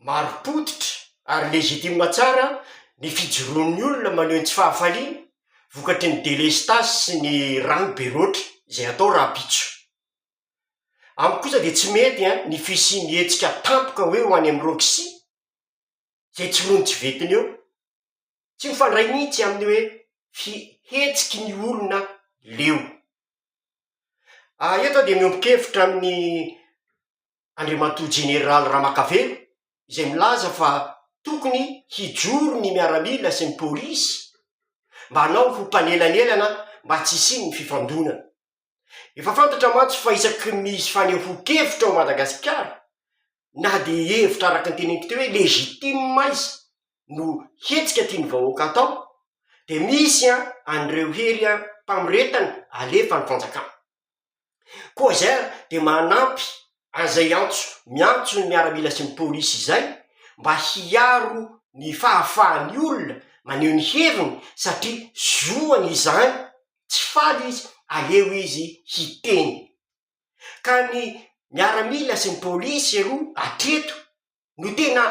Maro-potitra ary legitima tsara ny fijoroan'ny olona maneho ny tsy fahafaliana vokatry ny délestage sy ny rano be loatra izay atao rahampitso. Amiko kosa de tsy mety ny fisian'ny hetsika tampoka hoe ho any amin'ny roxy zay tsy rono tsy vetiny eo, tsy mifandray mihitsy amin'ny hoe fihetsiky ny olona leo. Eto de miompi-kevitra amin'ny andriamatoa jeneraly Ramakavelo izay milaza fa tokony hijoro ny miaramila sy ny pôlisy mba hanao ho mpanelanelana mba tsy hisian'ny fifandonana. Efa fantatra mantsy fa isaky misy fanehoan-kevitra ao Madagasikara na de hevitra araky ny teneniko teo hoe legitima izy no hetsika tiany vahoaka atao, de misy an'ireo hery mpamiretana alefa ny fanjakana. Koa zay de manampy an'izay miantso ny miaramila sy ny pôlisy izay mba hiaro ny fahafahan'ny olona maneho ny heviny satria zoany izany, tsy faly izy, aleo izy hiteny. Ka ny miaramila sy ny pôlisy aloha hatreto no tena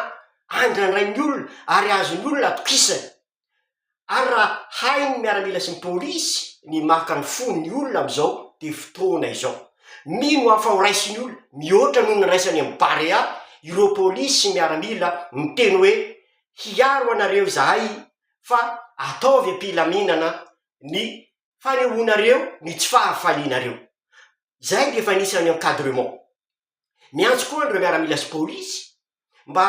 andrandray ny olona ary azon'ny olona atokisany. Ary raha hainy miaramila sy ny pôlisy ny maka ny fon'ny olona am'izao de fotoana izao. Mino afa ho raisin'ny olona mihoatra noho ny raisany amin'ny Barea, ireo pôlisy sy miaramila miteny hoe hiaro anareo zahay fa ataovy am-pilaminana ny fanehoanareo ny tsy fahafalianareo. Zay de efa anisan'ny encadrement. Miantso koa andreo miaramila sy pôlisy mba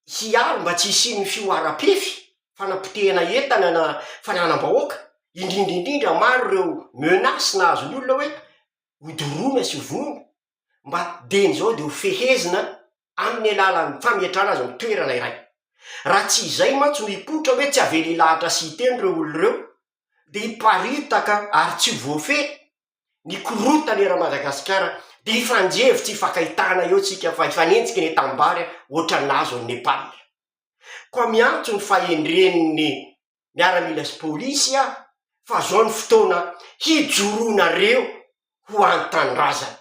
hiaro mba tsy hisian'ny fioaram-pefy, fanapotehana entana na fananam-bahoaka, indrindraindrindra maro ireo menace nazon'ny olona hoe hodoroana sy vono mba deny zao de ho fehezina amin'ny alalan'ny fametrahana azy amin'ny toerana iray. Raha tsy izay mantsy no hipotra hoe tsy avely hilahatra sy hiteny reo olo reo, de hiparitaka ary tsy voafehy ny korotana era Madagasikara, de hifanjevitsy hifankahitana eo tsika fa hifanenjiky ny etambary ohatran'azo an'i Nepal. Koa miantso ny fahendren'ny miaramila sy pôlisy fa zao ny fotoana hijoroanareo ho an-tanindrazana.